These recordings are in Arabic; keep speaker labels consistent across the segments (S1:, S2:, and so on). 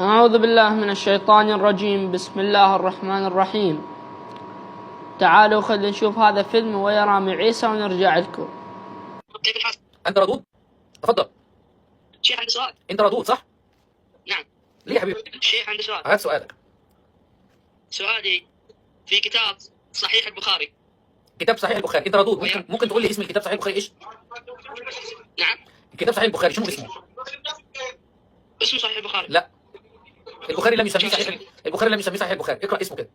S1: أعوذ بالله من الشيطان الرجيم. بسم الله الرحمن الرحيم. تعالوا خلينا نشوف هذا فيلم ويا رامي عيسى ونرجع لكم.
S2: كيف الحال؟
S3: أنت ردود؟ تفضل.
S2: شيخ عندي سؤال.
S3: أنت ردود صح؟
S2: نعم.
S3: ليه يا حبيبي؟
S2: شيخ عندي سؤال.
S3: هات سؤالك.
S2: سؤالي في كتاب صحيح البخاري.
S3: كتاب صحيح البخاري، أنت ردود. ممكن تقول لي اسم الكتاب صحيح البخاري إيش؟
S2: نعم.
S3: الكتاب صحيح البخاري شنو اسمه؟
S2: اسمه صحيح البخاري.
S3: لا. البخاري لم يسميه صحيح البخاري لم يسميه صحيح البخاري، اقرأ اسمه كده.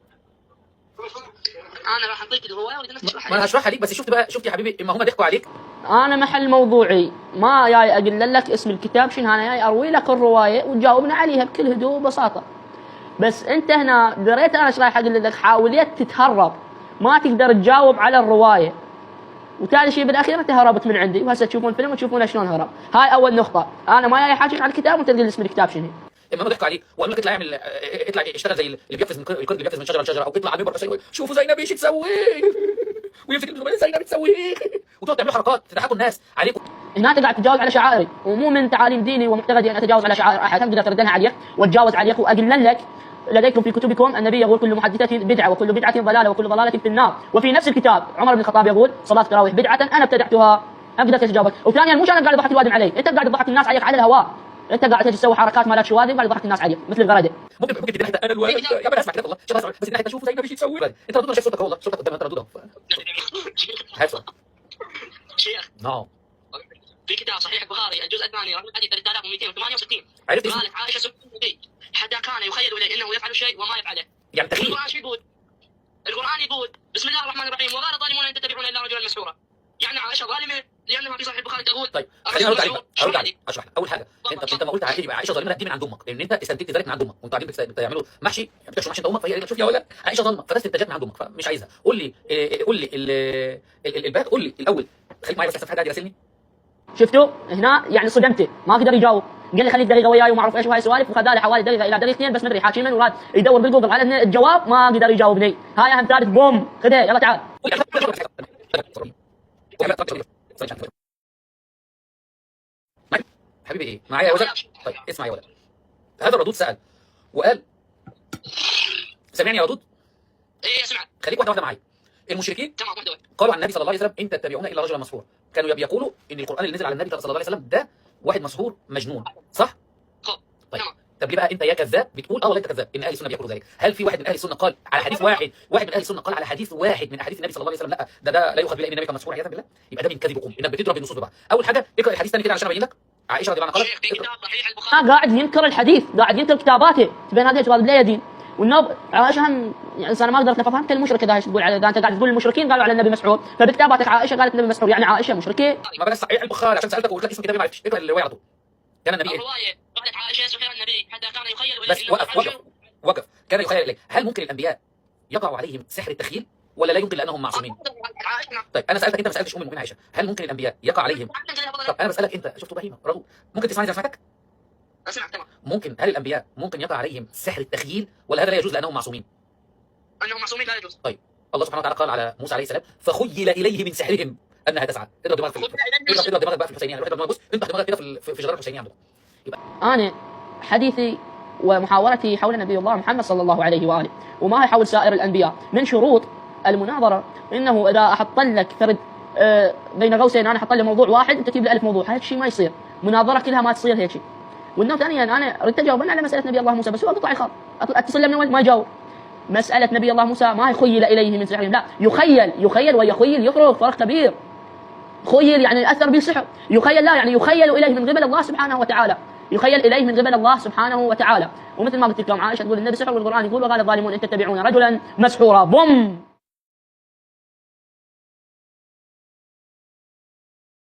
S2: أنا راح أعطيك الرواية وإذا تشرحها.
S3: ما أنا هشرحها ليك، بس شفت يا حبيبي إما هم ضحكوا عليك.
S1: أنا محل موضوعي، ما جاي أقول لك اسم الكتاب شنو، أنا جاي أروي لك الرواية وتجاوبنا عليها بكل هدوء وبساطة. بس أنت هنا دريت أنا ايش رايح أقول لك، حاولت تتهرب، ما تقدر تجاوب على الرواية، وتالي شيء بالأخير أنت هربت من عندي، وهسه تشوفون فيلم وتشوفون شلون هرب. هاي أول نقطة، أنا ما جاي أحاكيك على الكتاب وأنت تقول لي اسم الكتاب شنو.
S3: اما هم ضحكوا عليك وقالوا لك اطلع اشتغل زي اللي بيقفز من القرد اللي بيقفز من شجره لشجره، او اطلع على المنبر يقول شوفوا زينب ايش تسوي ويمسك المزمار زينب تسوي وتقعد تعملوا حركات تضحكوا الناس عليكم.
S1: هنا تقعد تتجاوز على شعائري، ومو من تعاليم ديني ومعتقدي ان اتجاوز على شعائر احد، تقدر تردنها عليك وتجاوز عليك واقول لك لديكم في كتبكم النبي يقول كل محدثة بدعة وكل بدعة ضلالة وكل ضلالة في النار، وفي نفس الكتاب عمر بن الخطاب يقول صلاة التراويح بدعة أنا ابتدعتها. أقدر تجاوبك. وثانيا مش أنا قاعد أضحك الوادم عليك، أنت قاعد تضحك الناس عليك على الهواء، أنت قاعد تسوي حركات مالك شواذ وقاعد تضحك الناس عليك مثل الغردة.
S3: ممكن تدي حتى انا الوالد يا بس اسمع كده والله شباب، بس دي حتى شوفوا زينب ايش تسوي. انت ردود، شايف صوتك والله، صوتك قدام، انت ردود. هات سؤال.
S2: شيخ.
S3: نعم.
S2: في كتاب صحيح البخاري الجزء الثاني رقم حديث 3268
S3: عرفت
S2: قالت عائشة سبحان النبي حتى كان يخيل إليه أنه يفعل شيء وما يفعله.
S3: يعني تخيل.
S2: القرآن شو يقول؟ القرآن يقول بسم الله الرحمن الرحيم وقال الظالمون إن تتبعون إلا رجلا مسحورا. يعني عائشة ظالمة لأنها في صحيح البخاري تقول.
S3: طيب خليني ارد عليك، ارد عليك، اشرح لك. اول حاجه انت ما قلت عائشه ظالمه دي من عند امك، لان انت استنتجت ذلك من عند امك، وانتوا قاعدين بتعملوا محشي، بتشرب محشي انت امك، فهي قالت شوف يا ولد عائشه ظالمه، فده استنتاجات من عند امك، فمش عايزها. قول لي الباقي، قول لي الاول، خليك معايا بس احسن حاجه قاعد يراسلني.
S1: شفتوا هنا يعني صدمته، ما قدر يجاوب، قال لي خليك دقيقه وياي وما اعرف ايش وهاي سوالف، وخذ له حوالي دقيقه الى دقيقتين بس مدري حاكي من وراد يدور بالجوجل على الجواب، ما قدر يجاوبني. هاي اهم ثالث بوم خذها يلا تعال.
S3: حبيبي ايه معايا يا ولد؟ طيب اسمع يا ولد، هذا الردود سأل وقال، سامعني يا ردود؟
S2: ايه اسمعك.
S3: خليك واحده معايا. المشركين
S2: تمام واحده
S3: قالوا عن النبي صلى الله عليه وسلم ان تتبعون الا رجلا مسحورا، كانوا بيقولوا ان القران اللي نزل على النبي صلى الله عليه وسلم ده واحد مسحور مجنون، صح؟
S2: طيب
S3: طب ليه بقى انت يا كذاب بتقول والله انت كذاب ان اهل السنه بيقولوا ذلك؟ هل في واحد من اهل السنه قال على حديث واحد من اهل السنه قال على حديث واحد من احاديث النبي صلى الله عليه وسلم لا ده لا يؤخذ بالله ان النبي كان مسحور عياذا بالله؟ يبقى ده من كذبكم، انك بتضرب النصوص ببعض. اول حاجه اقرا الحديث ثاني كده عشان ابين لك. عائشه رضي الله عنها
S2: شيخ في
S3: قالت
S2: كتاب صحيح البخاري
S1: قاعد ينكر الحديث، قاعد ينكر كتاباته، تبين هذا ايش لا يدين. والنوب عائشه هم يعني انسان ما اقدر اتلفظها، انت المشركه ده ايش تقول على ده؟ انت قاعد تقول المشركين قالوا على النبي مسحور، فبكتاباتك عائشه قالت النبي مسحور، يعني عائشه مشركه.
S3: ما بلاش صحيح البخاري عشان سالتك وقلت لك اسم كتابي ما عرفتش، اقرا الروايه على طول. كان النبي ايه؟
S2: الرواية قالت عائشة سحر النبي حتى كان يخيل إليه
S3: بس
S2: إنه
S3: وقف
S2: يفعل شيء.
S3: وقف كان يخيل اليه. هل ممكن الانبياء يقع عليهم سحر التخيل ولا لا يمكن لانهم معصومين؟ طيب انا سالتك انت، ما سالتش ام المؤمنين عائشه، هل ممكن الانبياء يقع عليهم؟ طب انا بسالك انت، شفتوا بهيمه رضو، ممكن تسمعني زي ما سمعتك؟
S2: اسمع تمام.
S3: ممكن هل الانبياء ممكن يقع عليهم سحر التخيل ولا هذا لا يجوز لانهم معصومين؟
S2: أنهم معصومين لا يجوز.
S3: طيب الله سبحانه وتعالى قال على موسى عليه السلام فخيل اليه من سحرهم انها تسعى. اضرب دماغك اضرب دماغك بقى في الحسينيه، روح اضرب دماغك، بص انت دماغك كده في جدار الحسينيه عندكم. يبقى
S1: انا حديثي ومحاورتي حول نبي الله محمد صلى الله عليه واله، وما هي حول سائر الانبياء. من شروط المناظره انه اذا احط لك فرد بين قوسين، انا احط له موضوع واحد انت تجيب له 1000 موضوع، هيك شيء ما يصير، مناظره كلها ما تصير هيك شيء. والنقطه ثانيا انا ردت اجاوب على مساله نبي الله موسى، بس هو قطع يخاف اتصل له من اول ما يجاوب. مساله نبي الله موسى ما يخيل اليه من سحرهم، لا يخيل ويخيل يفرق فرق كبير. خيل يعني اثر به سحر، يخيل لا يعني يخيل اليه من قبل الله سبحانه وتعالى، يخيل اليه من قبل الله سبحانه وتعالى. ومثل ما قلت لكم عائشه تقول النبي سحر، والقران يقول وقال الظالمون ان تتبعون رجلا مسحورا. بوم.